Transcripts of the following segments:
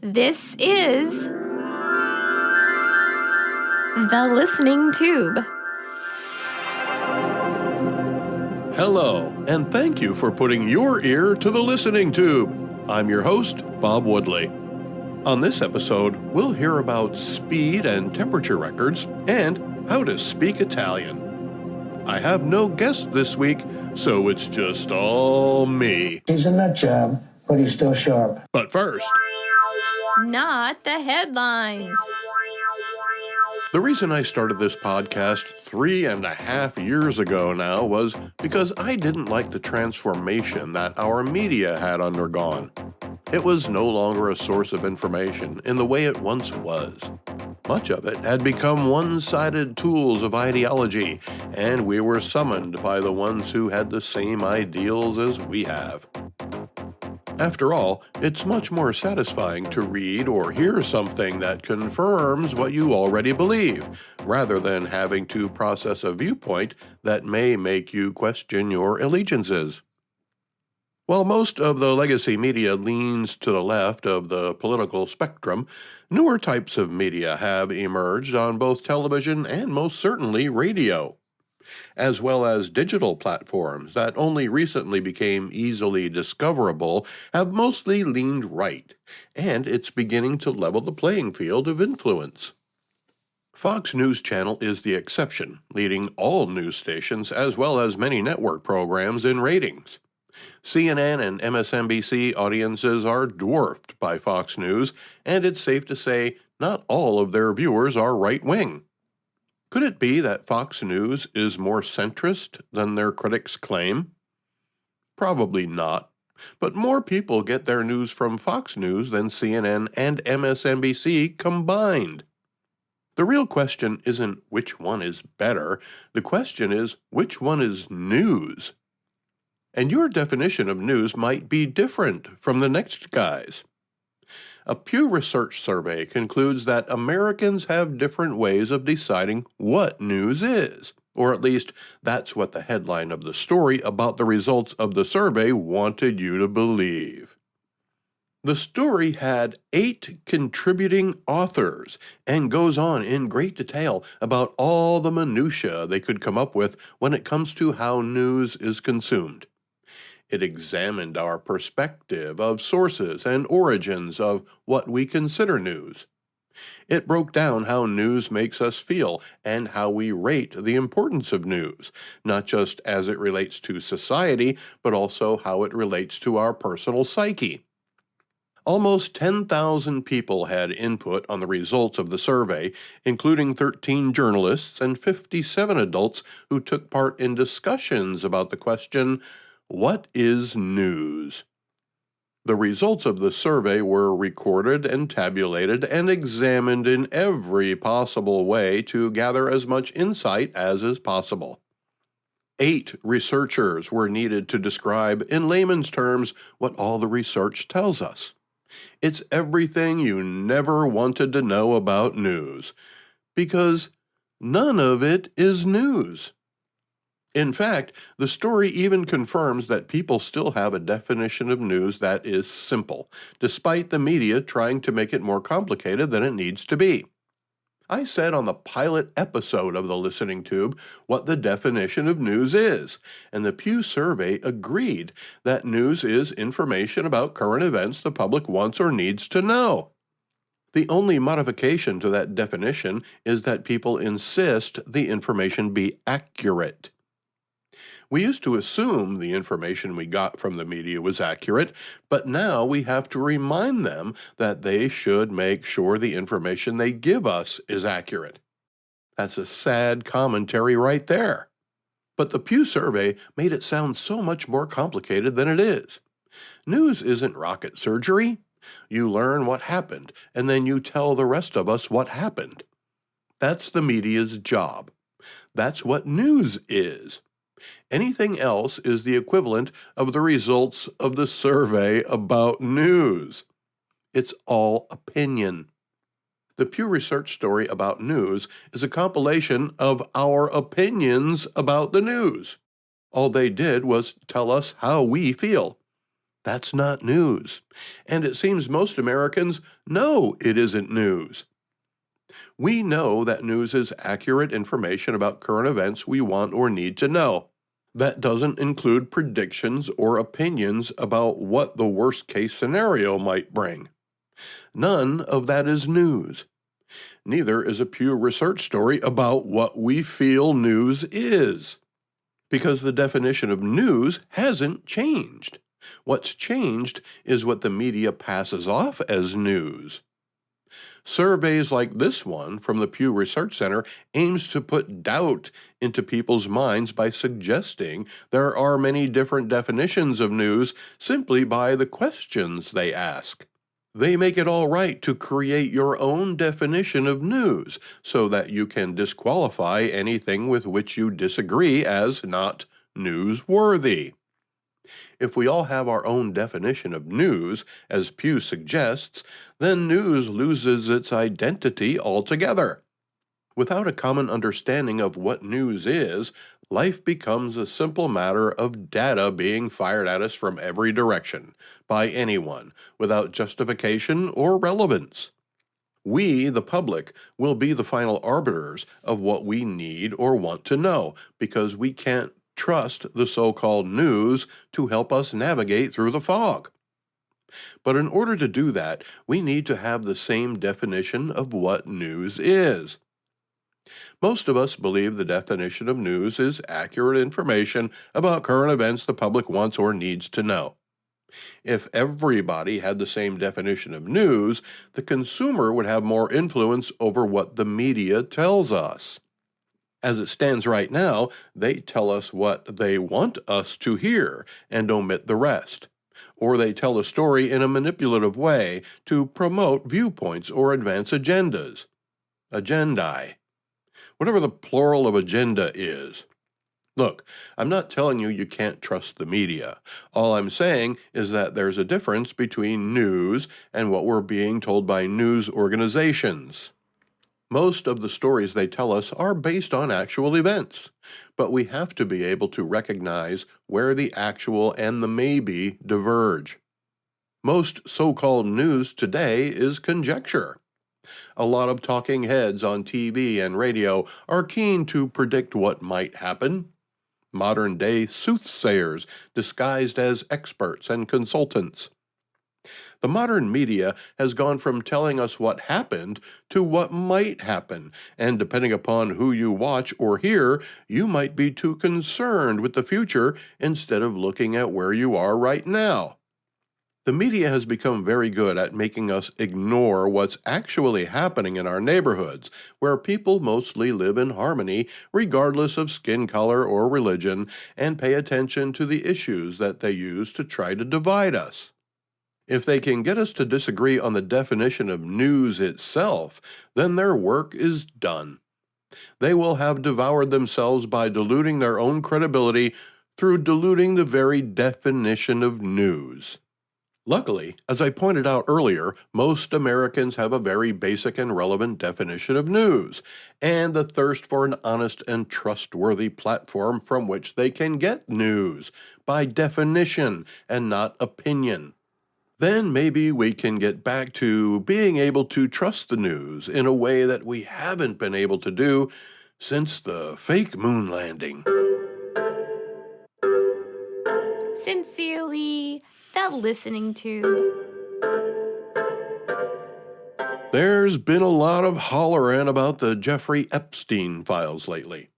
This is The Listening Tube. Hello, and thank you for putting your ear to the Listening Tube. I'm your host, Bob Woodley. On this episode, we'll hear about speed and temperature records and how to speak Italian. I have no guest this week, so it's just all me. He's a nut job, but he's still sharp. But first, Not the headlines. the reason I started this podcast 3.5 years ago now was because I didn't like the transformation that our media had undergone. It was no longer a source of information in the way it once was. Much of it had become one-sided tools of ideology, and we were summoned by the ones who had the same ideals as we have. After all, it's much more satisfying to read or hear something that confirms what you already believe, rather than having to process a viewpoint that may make you question your allegiances. While most of the legacy media leans to the left of the political spectrum, newer types of media have emerged on both television and most certainly radio, as well as digital platforms that only recently became easily discoverable have mostly leaned right, and it's beginning to level the playing field of influence. Fox News Channel is the exception, leading all news stations as well as many network programs in ratings. CNN and MSNBC audiences are dwarfed by Fox News, and it's safe to say not all of their viewers are right-wing. Could it be that Fox News is more centrist than their critics claim? Probably not, but more people get their news from Fox News than CNN and MSNBC combined. The real question isn't which one is better, the question is which one is news. And your definition of news might be different from the next guy's. A Pew Research survey concludes that Americans have different ways of deciding what news is, or at least that's what the headline of the story about the results of the survey wanted you to believe. The story had 8 contributing authors and goes on in great detail about all the minutiae they could come up with when it comes to how news is consumed. It examined our perspective of sources and origins of what we consider news. It broke down how news makes us feel and how we rate the importance of news, not just as it relates to society, but also how it relates to our personal psyche. Almost 10,000 people had input on the results of the survey, including 13 journalists and 57 adults who took part in discussions about the question, what is news? The results of the survey were recorded and tabulated and examined in every possible way to gather as much insight as is possible. 8 researchers were needed to describe in layman's terms what all the research tells us. It's everything you never wanted to know about news, because none of it is news. In fact, the story even confirms that people still have a definition of news that is simple, despite the media trying to make it more complicated than it needs to be. I said on the pilot episode of The Listening Tube what the definition of news is, and the Pew survey agreed that news is information about current events the public wants or needs to know. The only modification to that definition is that people insist the information be accurate. We used to assume the information we got from the media was accurate, but now we have to remind them that they should make sure the information they give us is accurate. That's a sad commentary right there. But the Pew survey made it sound so much more complicated than it is. News isn't rocket surgery. You learn what happened, and then you tell the rest of us what happened. That's the media's job. That's what news is. Anything else is the equivalent of the results of the survey about news. It's all opinion. The Pew Research story about news is a compilation of our opinions about the news. All they did was tell us how we feel. That's not news. And it seems most Americans know it isn't news. We know that news is accurate information about current events we want or need to know. That doesn't include predictions or opinions about what the worst case scenario might bring. None of that is news. Neither is a Pew Research story about what we feel news is. Because the definition of news hasn't changed. What's changed is what the media passes off as news. Surveys like this one from the Pew Research Center aims to put doubt into people's minds by suggesting there are many different definitions of news simply by the questions they ask. They make it all right to create your own definition of news so that you can disqualify anything with which you disagree as not newsworthy. If we all have our own definition of news, as Pew suggests, then news loses its identity altogether. Without a common understanding of what news is, life becomes a simple matter of data being fired at us from every direction, by anyone, without justification or relevance. We, the public, will be the final arbiters of what we need or want to know, because we can't trust the so-called news to help us navigate through the fog. But in order to do that, we need to have the same definition of what news is. Most of us believe the definition of news is accurate information about current events the public wants or needs to know. If everybody had the same definition of news, the consumer would have more influence over what the media tells us. As it stands right now, they tell us what they want us to hear and omit the rest. Or they tell a story in a manipulative way to promote viewpoints or advance agendas. Agendai. Whatever the plural of agenda is. Look, I'm not telling you you can't trust the media. All I'm saying is that there's a difference between news and what we're being told by news organizations. Most of the stories they tell us are based on actual events, but we have to be able to recognize where the actual and the maybe diverge. Most so-called news today is conjecture. A lot of talking heads on TV and radio are keen to predict what might happen. Modern-day soothsayers disguised as experts and consultants. The modern media has gone from telling us what happened to what might happen, and depending upon who you watch or hear, you might be too concerned with the future instead of looking at where you are right now. The media has become very good at making us ignore what's actually happening in our neighborhoods, where people mostly live in harmony regardless of skin color or religion, and pay attention to the issues that they use to try to divide us. If they can get us to disagree on the definition of news itself, then their work is done. They will have devoured themselves by diluting their own credibility through diluting the very definition of news. Luckily, as I pointed out earlier, most Americans have a very basic and relevant definition of news, and the thirst for an honest and trustworthy platform from which they can get news, by definition and not opinion. Then maybe we can get back to being able to trust the news in a way that we haven't been able to do since the fake moon landing. Sincerely, the Listening Tube. There's been a lot of hollering about the Jeffrey Epstein files lately.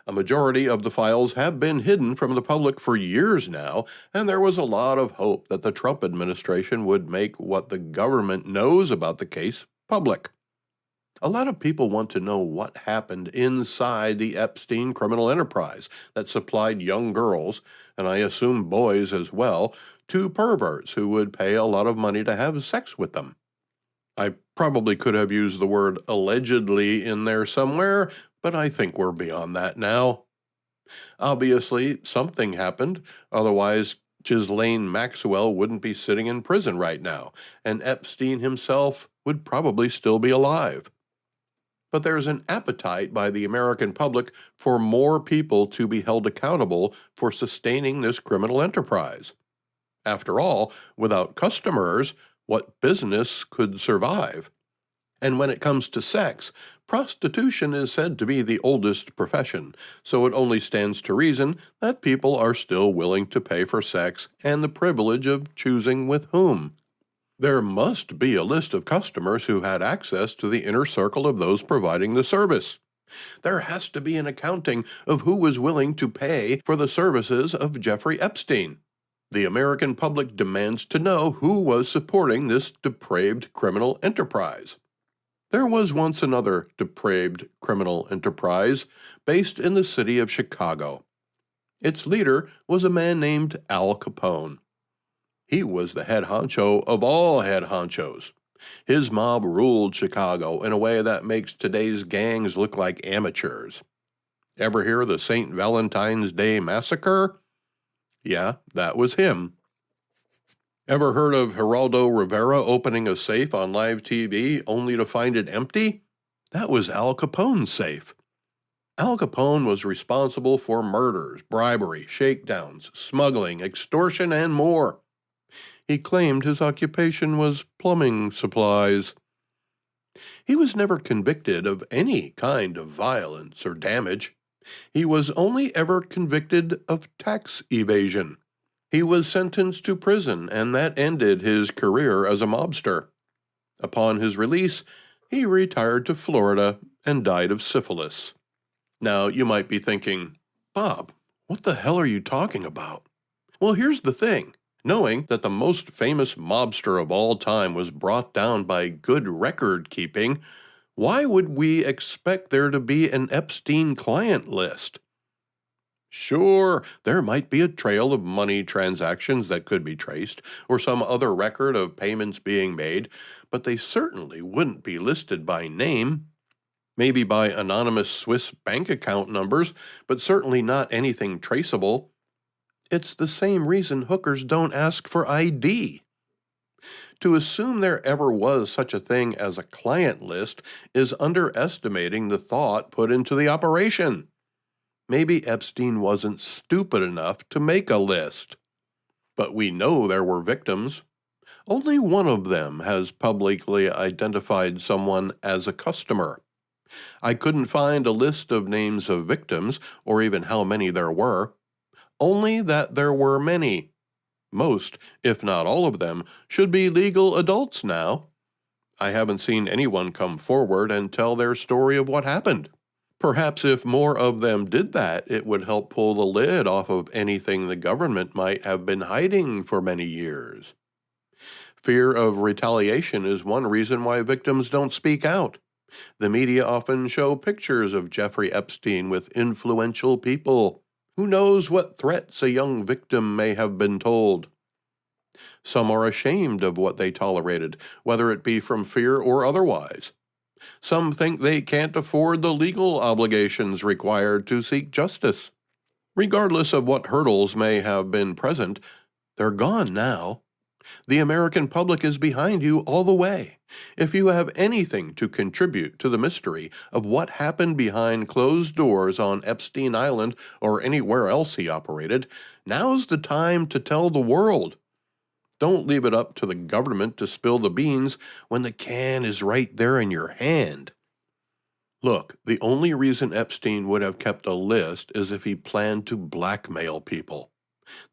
A majority of the files have been hidden from the public for years now, and there was a lot of hope that the Trump administration would make what the government knows about the case public. A lot of people want to know what happened inside the Epstein criminal enterprise that supplied young girls, and I assume boys as well, to perverts who would pay a lot of money to have sex with them. I probably could have used the word allegedly in there somewhere, but I think we're beyond that now. Obviously, something happened, otherwise Ghislaine Maxwell wouldn't be sitting in prison right now, and Epstein himself would probably still be alive. But there's an appetite by the American public for more people to be held accountable for sustaining this criminal enterprise. After all, without customers, what business could survive? And when it comes to sex, prostitution is said to be the oldest profession, so it only stands to reason that people are still willing to pay for sex and the privilege of choosing with whom. There must be a list of customers who had access to the inner circle of those providing the service. There has to be an accounting of who was willing to pay for the services of Jeffrey Epstein. The American public demands to know who was supporting this depraved criminal enterprise. There was once another depraved criminal enterprise based in the city of Chicago. Its leader was a man named Al Capone. He was the head honcho of all head honchos. His mob ruled Chicago in a way that makes today's gangs look like amateurs. Ever hear the St. Valentine's Day Massacre? Yeah, that was him. Ever heard of Geraldo Rivera opening a safe on live TV only to find it empty? That was Al Capone's safe. Al Capone was responsible for murders, bribery, shakedowns, smuggling, extortion, and more. He claimed his occupation was plumbing supplies. He was never convicted of any kind of violence or damage. He was only ever convicted of tax evasion. He was sentenced to prison, and that ended his career as a mobster. Upon his release, he retired to Florida and died of syphilis. Now, you might be thinking, Bob, what the hell are you talking about? Well, here's the thing. Knowing that the most famous mobster of all time was brought down by good record keeping, why would we expect there to be an Epstein client list? Sure, there might be a trail of money transactions that could be traced, or some other record of payments being made, but they certainly wouldn't be listed by name. Maybe by anonymous Swiss bank account numbers, but certainly not anything traceable. It's the same reason hookers don't ask for ID. To assume there ever was such a thing as a client list is underestimating the thought put into the operation. Maybe Epstein wasn't stupid enough to make a list. But we know there were victims. Only one of them has publicly identified someone as a customer. I couldn't find a list of names of victims, or even how many there were. Only that there were many. Most, if not all of them, should be legal adults now. I haven't seen anyone come forward and tell their story of what happened. Perhaps if more of them did that, it would help pull the lid off of anything the government might have been hiding for many years. Fear of retaliation is one reason why victims don't speak out. The media often show pictures of Jeffrey Epstein with influential people. Who knows what threats a young victim may have been told? Some are ashamed of what they tolerated, whether it be from fear or otherwise. Some think they can't afford the legal obligations required to seek justice. Regardless of what hurdles may have been present, they're gone now. The American public is behind you all the way. If you have anything to contribute to the mystery of what happened behind closed doors on Epstein Island or anywhere else he operated, now's the time to tell the world. Don't leave it up to the government to spill the beans when the can is right there in your hand. Look, the only reason Epstein would have kept a list is if he planned to blackmail people.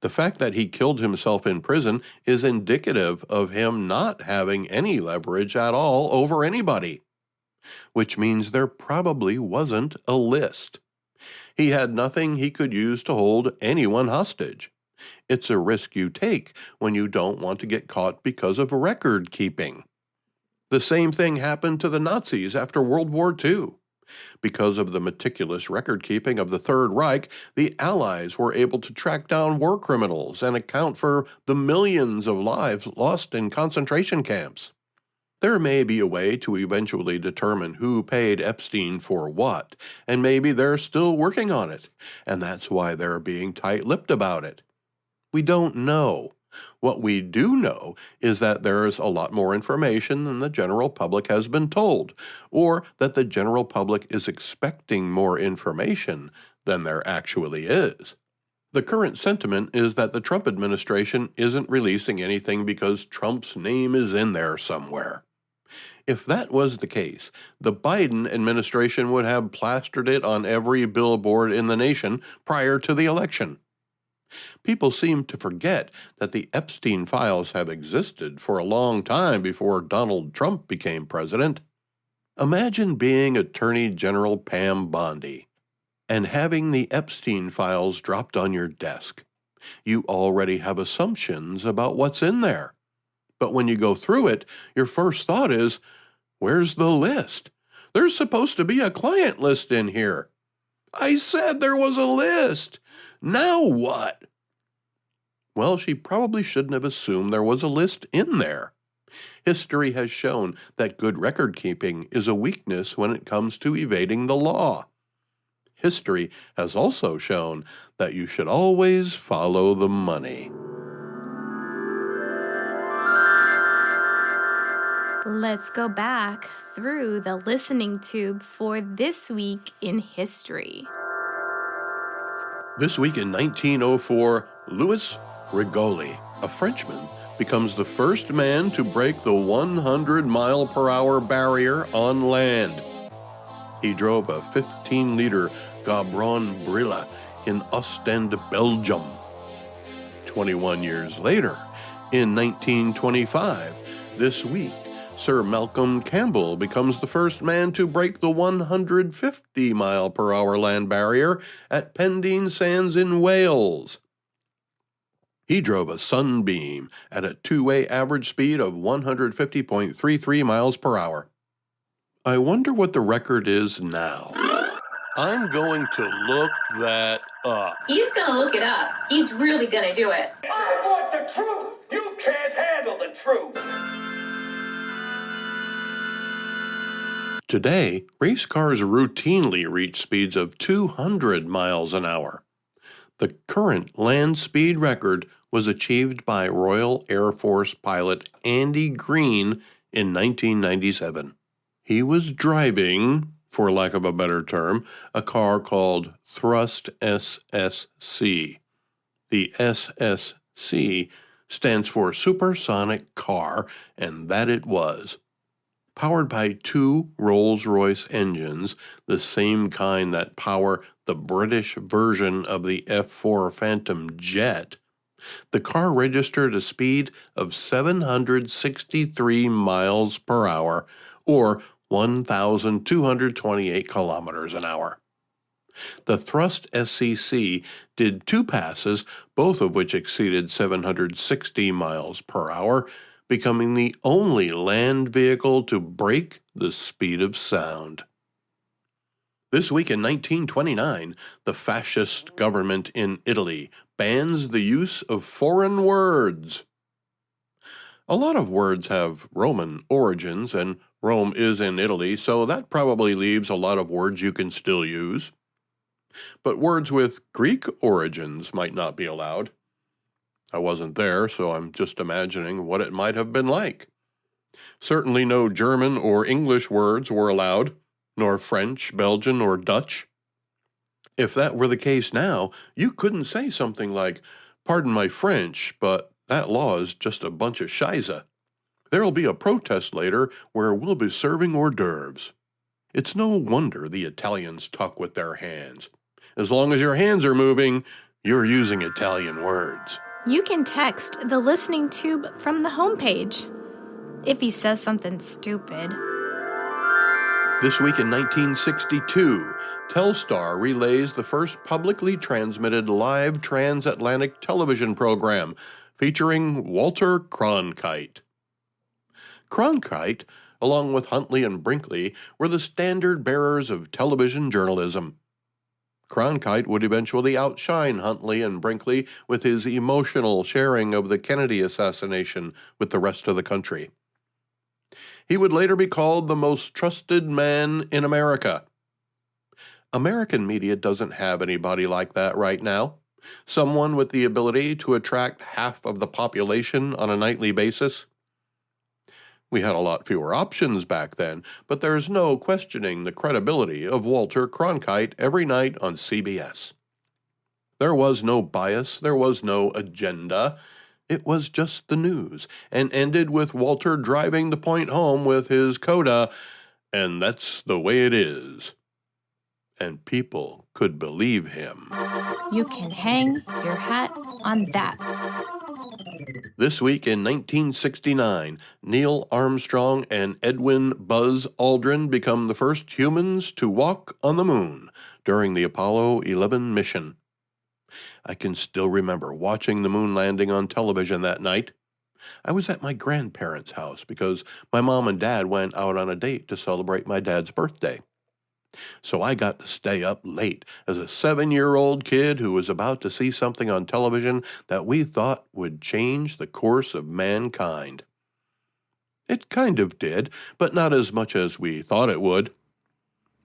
The fact that he killed himself in prison is indicative of him not having any leverage at all over anybody, which means there probably wasn't a list. He had nothing he could use to hold anyone hostage. It's a risk you take when you don't want to get caught because of record keeping. The same thing happened to the Nazis after World War II. Because of the meticulous record-keeping of the Third Reich, the Allies were able to track down war criminals and account for the millions of lives lost in concentration camps. There may be a way to eventually determine who paid Epstein for what, and maybe they're still working on it, and that's why they're being tight-lipped about it. We don't know. What we do know is that there's a lot more information than the general public has been told, or that the general public is expecting more information than there actually is. The current sentiment is that the Trump administration isn't releasing anything because Trump's name is in there somewhere. If that was the case, the Biden administration would have plastered it on every billboard in the nation prior to the election. People seem to forget that the Epstein files have existed for a long time before Donald Trump became president. Imagine being Attorney General Pam Bondi and having the Epstein files dropped on your desk. You already have assumptions about what's in there. But when you go through it, your first thought is, where's the list? There's supposed to be a client list in here. I said there was a list. Now what? Well, she probably shouldn't have assumed there was a list in there. History has shown that good record keeping is a weakness when it comes to evading the law. History has also shown that you should always follow the money. Let's go back through the listening tube for this week in history. This week in 1904, Louis Rigoli, a Frenchman, becomes the first man to break the 100-mile-per-hour barrier on land. He drove a 15-liter Gaubron Brilla in Ostend, Belgium. 21 years later, in 1925, this week, Sir Malcolm Campbell becomes the first man to break the 150-mile-per-hour land barrier at Pendine Sands in Wales. He drove a Sunbeam at a two-way average speed of 150.33 miles per hour. I wonder what the record is now. I'm going to look that up. He's gonna look it up. He's really gonna do it. I want the truth. You can't handle the truth. Today, race cars routinely reach speeds of 200 miles an hour. The current land speed record was achieved by Royal Air Force pilot Andy Green in 1997. He was driving, for lack of a better term, a car called Thrust SSC. The SSC stands for Supersonic Car, and that it was. Powered by two Rolls-Royce engines, the same kind that power the British version of the F-4 Phantom jet, the car registered a speed of 763 miles per hour, or 1,228 kilometers an hour. The Thrust SCC did two passes, both of which exceeded 760 miles per hour, becoming the only land vehicle to break the speed of sound. This week in 1929, the fascist government in Italy bans the use of foreign words. A lot of words have Roman origins, and Rome is in Italy, so that probably leaves a lot of words you can still use. But words with Greek origins might not be allowed. I wasn't there, so I'm just imagining what it might have been like. Certainly no German or English words were allowed, nor French, Belgian, or Dutch. If that were the case now, you couldn't say something like, "Pardon my French, but that law is just a bunch of shiza." There'll be a protest later where we'll be serving hors d'oeuvres. It's no wonder the Italians talk with their hands. As long as your hands are moving, you're using Italian words. You can text the listening tube from the homepage if he says something stupid. This week in 1962, Telstar relays the first publicly transmitted live transatlantic television program featuring Walter Cronkite. Cronkite, along with Huntley and Brinkley, were the standard bearers of television journalism. Cronkite would eventually outshine Huntley and Brinkley with his emotional sharing of the Kennedy assassination with the rest of the country. He would later be called the most trusted man in America. American media doesn't have anybody like that right now. Someone with the ability to attract half of the population on a nightly basis. We had a lot fewer options back then, but there's no questioning the credibility of Walter Cronkite every night on CBS. There was no bias, there was no agenda. It was just the news, and ended with Walter driving the point home with his coda, "And that's the way it is." And people could believe him. You can hang your hat on that. This week in 1969, Neil Armstrong and Edwin Buzz Aldrin become the first humans to walk on the moon during the Apollo 11 mission. I can still remember watching the moon landing on television that night. I was at my grandparents' house because my mom and dad went out on a date to celebrate my dad's birthday. So I got to stay up late as a 7-year-old kid who was about to see something on television that we thought would change the course of mankind. It kind of did, but not as much as we thought it would.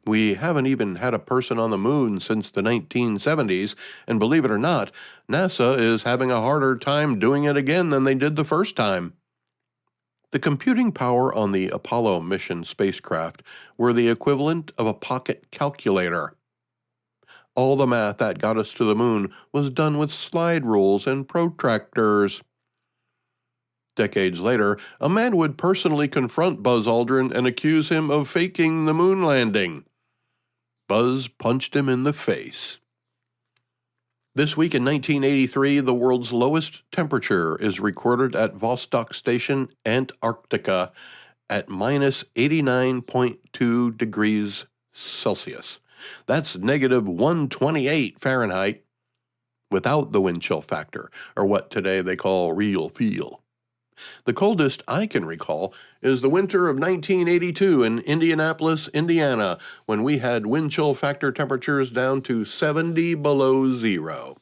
We haven't even had a person on the moon since the 1970s, and believe it or not, NASA is having a harder time doing it again than they did the first time. The computing power on the Apollo mission spacecraft were the equivalent of a pocket calculator. All the math that got us to the moon was done with slide rules and protractors. Decades later, a man would personally confront Buzz Aldrin and accuse him of faking the moon landing. Buzz punched him in the face. This week in 1983, the world's lowest temperature is recorded at Vostok Station, Antarctica, at minus 89.2 degrees Celsius. That's negative 128 Fahrenheit, without the wind chill factor, or what today they call real feel. The coldest I can recall is the winter of 1982 in Indianapolis, Indiana, when we had wind chill factor temperatures down to 70 below zero.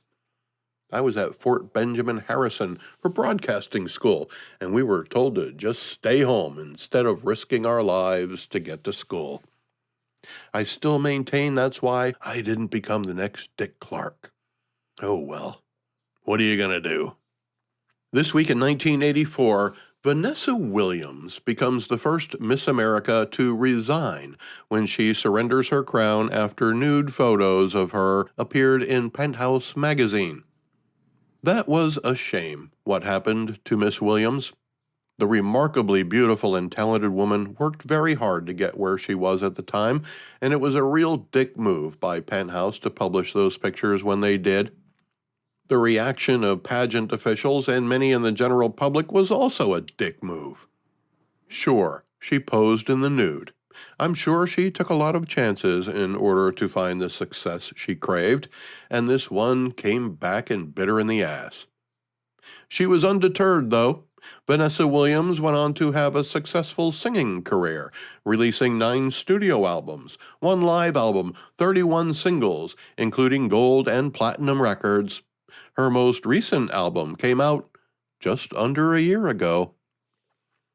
I was at Fort Benjamin Harrison for broadcasting school, and we were told to just stay home instead of risking our lives to get to school. I still maintain that's why I didn't become the next Dick Clark. Oh well, what are you going to do? This week in 1984, Vanessa Williams becomes the first Miss America to resign when she surrenders her crown after nude photos of her appeared in Penthouse magazine. That was a shame, what happened to Miss Williams. The remarkably beautiful and talented woman worked very hard to get where she was at the time, and it was a real dick move by Penthouse to publish those pictures when they did. The reaction of pageant officials and many in the general public was also a dick move. Sure, she posed in the nude. I'm sure she took a lot of chances in order to find the success she craved, and this one came back and bit her in the ass. She was undeterred, though. Vanessa Williams went on to have a successful singing career, releasing 9 studio albums, 1 live album, 31 singles, including gold and platinum records. Her most recent album came out just under a year ago.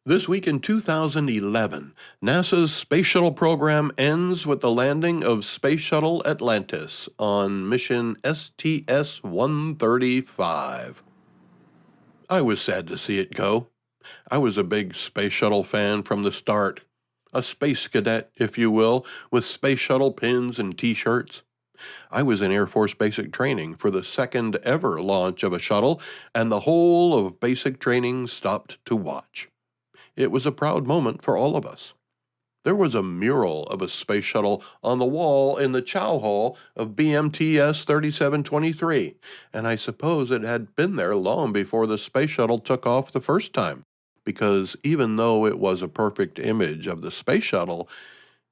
This week in 2011, NASA's space shuttle program ends with the landing of Space Shuttle Atlantis on mission STS-135. I was sad to see it go. I was a big Space Shuttle fan from the start. A space cadet, if you will, with Space Shuttle pins and t-shirts. I was in Air Force basic training for the second ever launch of a shuttle, and the whole of basic training stopped to watch. It was a proud moment for all of us. There was a mural of a space shuttle on the wall in the chow hall of BMTS 3723, and I suppose it had been there long before the space shuttle took off the first time, because even though it was a perfect image of the space shuttle,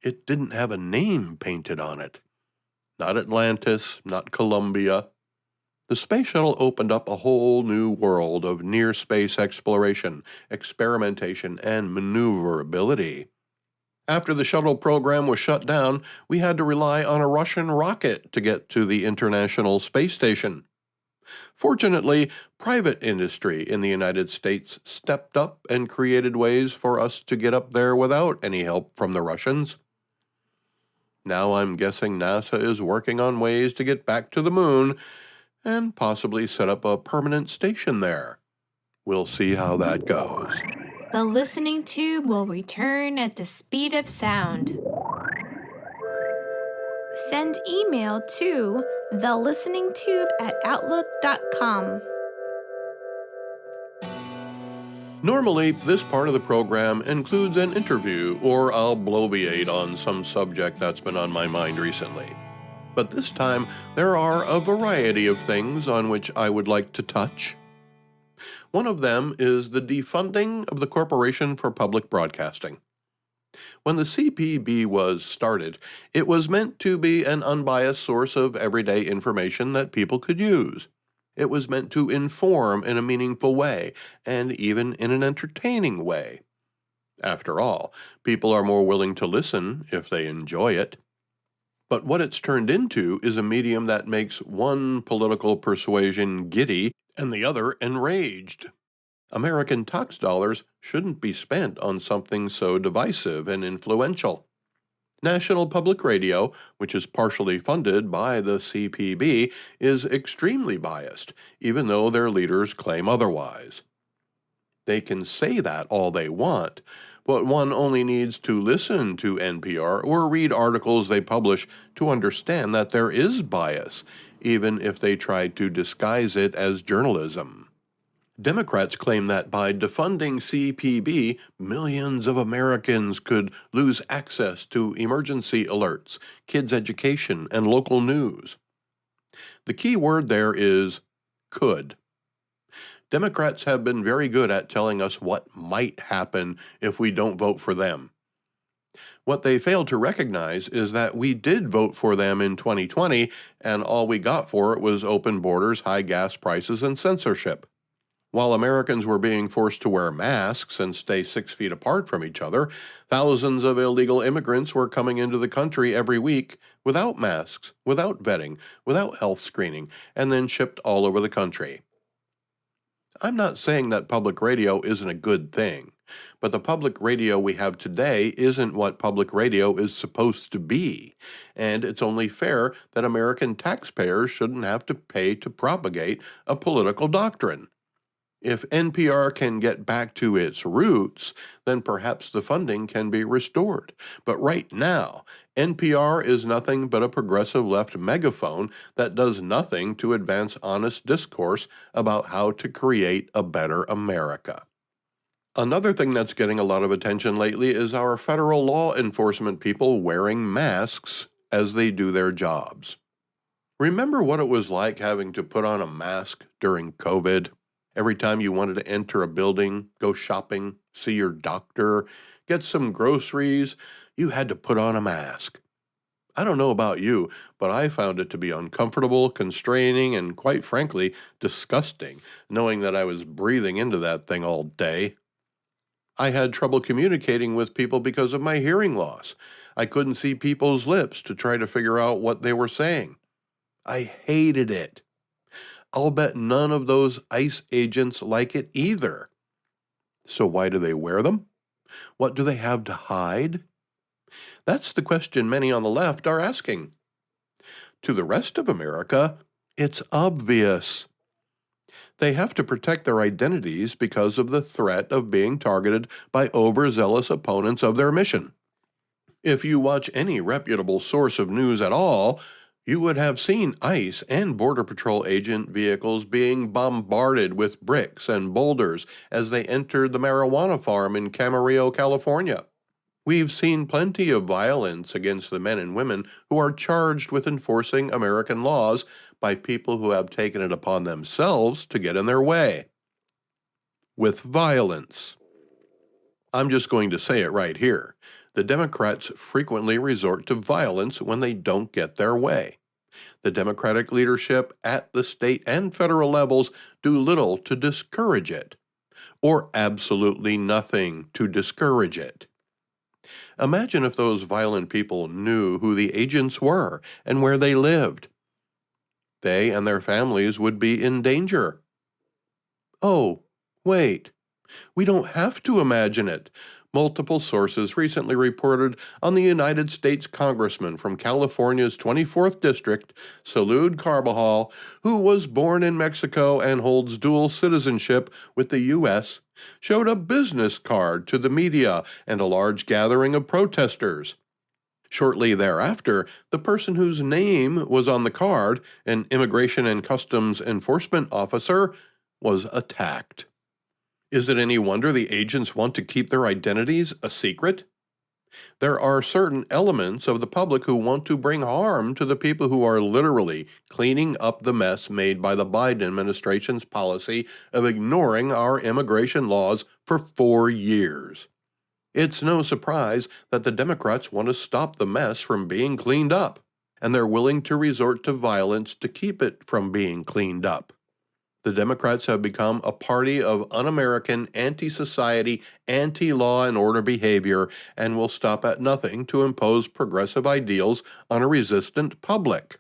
it didn't have a name painted on it. Not Atlantis, not Columbia. The space shuttle opened up a whole new world of near-space exploration, experimentation, and maneuverability. After the shuttle program was shut down, we had to rely on a Russian rocket to get to the International Space Station. Fortunately, private industry in the United States stepped up and created ways for us to get up there without any help from the Russians. Now I'm guessing NASA is working on ways to get back to the moon and possibly set up a permanent station there. We'll see how that goes. The listening tube will return at the speed of sound. Send email to thelisteningtube@outlook.com. Normally, this part of the program includes an interview, or I'll bloviate on some subject that's been on my mind recently. But this time, there are a variety of things on which I would like to touch. One of them is the defunding of the Corporation for Public Broadcasting. When the CPB was started, it was meant to be an unbiased source of everyday information that people could use. It was meant to inform in a meaningful way, and even in an entertaining way. After all, people are more willing to listen if they enjoy it. But what it's turned into is a medium that makes one political persuasion giddy and the other enraged. American tax dollars shouldn't be spent on something so divisive and influential. National Public Radio, which is partially funded by the CPB, is extremely biased, even though their leaders claim otherwise. They can say that all they want, but one only needs to listen to NPR or read articles they publish to understand that there is bias, even if they try to disguise it as journalism. Democrats claim that by defunding CPB, millions of Americans could lose access to emergency alerts, kids' education, and local news. The key word there is could. Democrats have been very good at telling us what might happen if we don't vote for them. What they failed to recognize is that we did vote for them in 2020, and all we got for it was open borders, high gas prices, and censorship. While Americans were being forced to wear masks and stay 6 feet apart from each other, thousands of illegal immigrants were coming into the country every week without masks, without vetting, without health screening, and then shipped all over the country. I'm not saying that public radio isn't a good thing, but the public radio we have today isn't what public radio is supposed to be, and it's only fair that American taxpayers shouldn't have to pay to propagate a political doctrine. If NPR can get back to its roots, then perhaps the funding can be restored. But right now, NPR is nothing but a progressive left megaphone that does nothing to advance honest discourse about how to create a better America. Another thing that's getting a lot of attention lately is our federal law enforcement people wearing masks as they do their jobs. Remember what it was like having to put on a mask during COVID? Every time you wanted to enter a building, go shopping, see your doctor, get some groceries, you had to put on a mask. I don't know about you, but I found it to be uncomfortable, constraining, and quite frankly, disgusting, knowing that I was breathing into that thing all day. I had trouble communicating with people because of my hearing loss. I couldn't see people's lips to try to figure out what they were saying. I hated it. I'll bet none of those ICE agents like it either. So why do they wear them? What do they have to hide? That's the question many on the left are asking. To the rest of America, it's obvious. They have to protect their identities because of the threat of being targeted by overzealous opponents of their mission. If you watch any reputable source of news at all, you would have seen ICE and Border Patrol agent vehicles being bombarded with bricks and boulders as they entered the marijuana farm in Camarillo, California. We've seen plenty of violence against the men and women who are charged with enforcing American laws by people who have taken it upon themselves to get in their way. With violence. I'm just going to say it right here. The Democrats frequently resort to violence when they don't get their way. The Democratic leadership at the state and federal levels do little to discourage it, or absolutely nothing to discourage it. Imagine if those violent people knew who the agents were and where they lived. They and their families would be in danger. Oh, wait. We don't have to imagine it. Multiple sources recently reported on the United States Congressman from California's 24th District, Salud Carbajal, who was born in Mexico and holds dual citizenship with the U.S., showed a business card to the media and a large gathering of protesters. Shortly thereafter, the person whose name was on the card, an Immigration and Customs Enforcement officer, was attacked. Is it any wonder the agents want to keep their identities a secret? There are certain elements of the public who want to bring harm to the people who are literally cleaning up the mess made by the Biden administration's policy of ignoring our immigration laws for 4 years. It's no surprise that the Democrats want to stop the mess from being cleaned up, and they're willing to resort to violence to keep it from being cleaned up. The Democrats have become a party of un-American, anti-society, anti-law and order behavior and will stop at nothing to impose progressive ideals on a resistant public.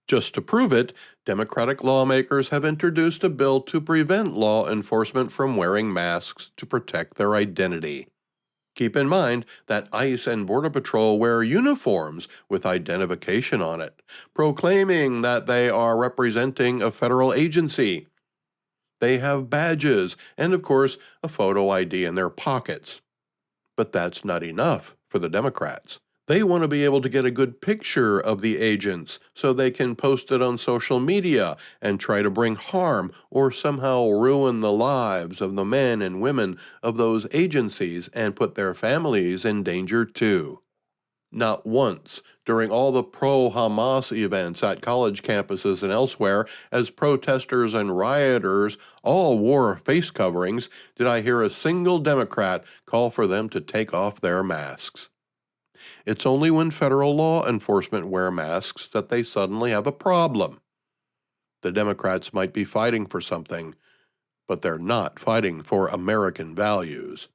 Just to prove it, Democratic lawmakers have introduced a bill to prevent law enforcement from wearing masks to protect their identity. Keep in mind that ICE and Border Patrol wear uniforms with identification on it, proclaiming that they are representing a federal agency. They have badges and, of course, a photo ID in their pockets. But that's not enough for the Democrats. They want to be able to get a good picture of the agents so they can post it on social media and try to bring harm or somehow ruin the lives of the men and women of those agencies and put their families in danger too. Not once during all the pro-Hamas events at college campuses and elsewhere, as protesters and rioters all wore face coverings, did I hear a single Democrat call for them to take off their masks. It's only when federal law enforcement wear masks that they suddenly have a problem. The Democrats might be fighting for something, but they're not fighting for American values.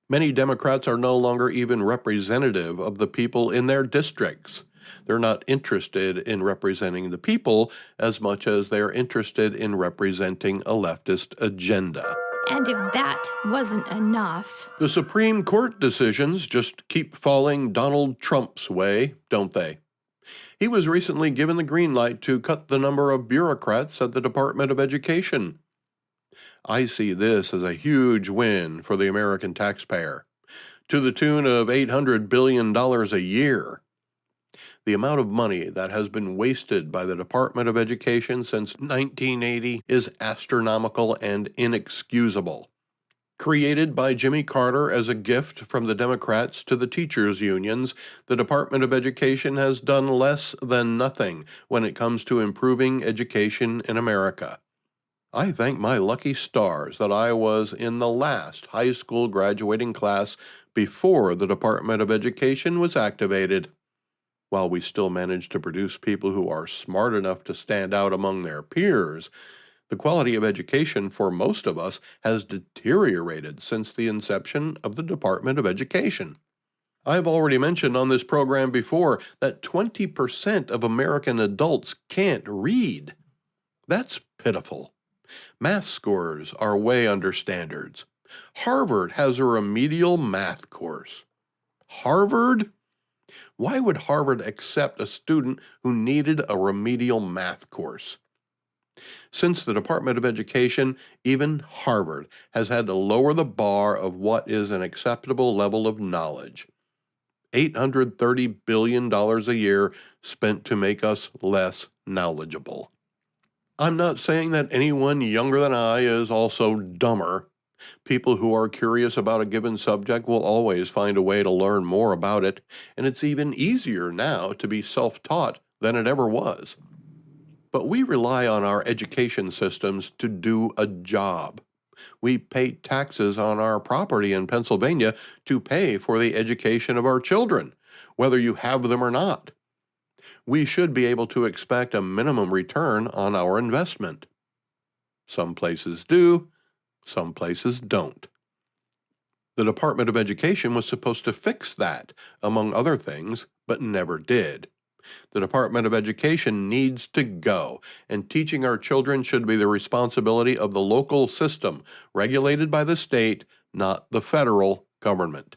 Many Democrats are no longer even representative of the people in their districts. They're not interested in representing the people as much as they're interested in representing a leftist agenda. And if that wasn't enough, the Supreme Court decisions just keep falling Donald Trump's way, don't they? He was recently given the green light to cut the number of bureaucrats at the Department of Education. I see this as a huge win for the American taxpayer, to the tune of $800 billion a year. The amount of money that has been wasted by the Department of Education since 1980 is astronomical and inexcusable. Created by Jimmy Carter as a gift from the Democrats to the teachers' unions, the Department of Education has done less than nothing when it comes to improving education in America. I thank my lucky stars that I was in the last high school graduating class before the Department of Education was activated. While we still manage to produce people who are smart enough to stand out among their peers, the quality of education for most of us has deteriorated since the inception of the Department of Education. I've already mentioned on this program before that 20% of American adults can't read. That's pitiful. Math scores are way under standards. Harvard has a remedial math course. Harvard? Why would Harvard accept a student who needed a remedial math course? Since the Department of Education, even Harvard has had to lower the bar of what is an acceptable level of knowledge. $830 billion a year spent to make us less knowledgeable. I'm not saying that anyone younger than I is also dumber. People who are curious about a given subject will always find a way to learn more about it, and it's even easier now to be self-taught than it ever was. But we rely on our education systems to do a job. We pay taxes on our property in Pennsylvania to pay for the education of our children, whether you have them or not. We should be able to expect a minimum return on our investment. Some places do. Some places don't. The Department of Education was supposed to fix that, among other things, but never did. The Department of Education needs to go, and teaching our children should be the responsibility of the local system, regulated by the state, not the federal government.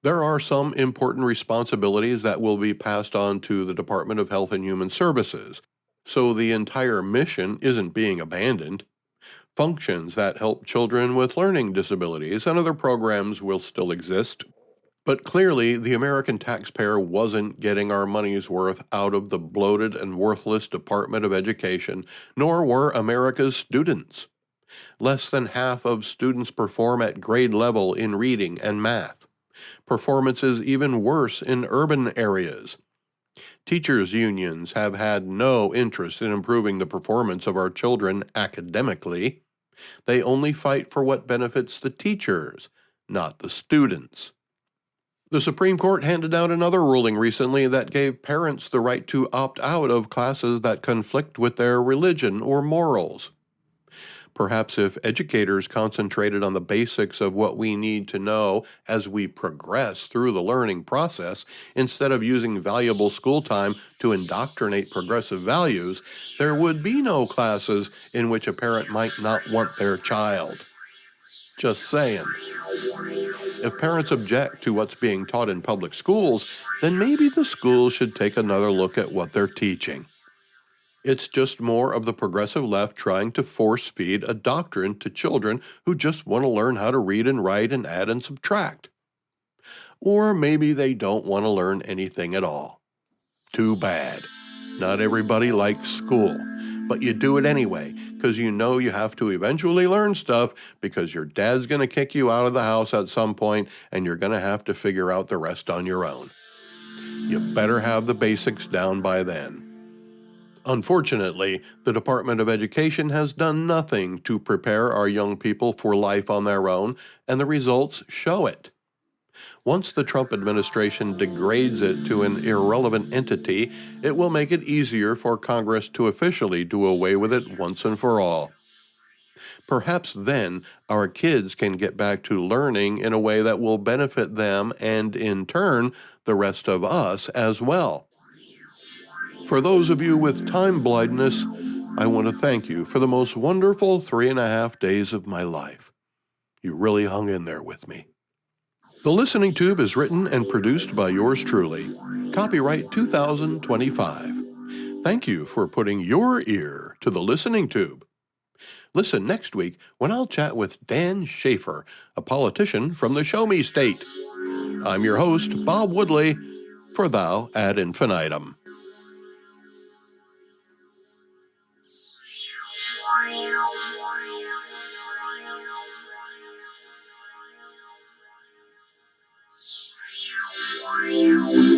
There are some important responsibilities that will be passed on to the Department of Health and Human Services, so the entire mission isn't being abandoned. Functions that help children with learning disabilities and other programs will still exist. But clearly, the American taxpayer wasn't getting our money's worth out of the bloated and worthless Department of Education, nor were America's students. Less than half of students perform at grade level in reading and math. Performance is even worse in urban areas. Teachers' unions have had no interest in improving the performance of our children academically. They only fight for what benefits the teachers, not the students. The Supreme Court handed down another ruling recently that gave parents the right to opt out of classes that conflict with their religion or morals. Perhaps if educators concentrated on the basics of what we need to know as we progress through the learning process, instead of using valuable school time to indoctrinate progressive values, there would be no classes in which a parent might not want their child. Just saying. If parents object to what's being taught in public schools, then maybe the schools should take another look at what they're teaching. It's just more of the progressive left trying to force-feed a doctrine to children who just want to learn how to read and write and add and subtract. Or maybe they don't want to learn anything at all. Too bad. Not everybody likes school, but you do it anyway because you know you have to eventually learn stuff because your dad's going to kick you out of the house at some point and you're going to have to figure out the rest on your own. You better have the basics down by then. Unfortunately, the Department of Education has done nothing to prepare our young people for life on their own, and the results show it. Once the Trump administration degrades it to an irrelevant entity, it will make it easier for Congress to officially do away with it once and for all. Perhaps then our kids can get back to learning in a way that will benefit them and, in turn, the rest of us as well. For those of you with time blindness, I want to thank you for the most wonderful 3.5 days of my life. You really hung in there with me. The Listening Tube is written and produced by yours truly. Copyright 2025. Thank you for putting your ear to the Listening Tube. Listen next week when I'll chat with Dan Schaefer, a politician from the Show Me State. I'm your host, Bob Woodley, for Thou Ad Infinitum. Wow.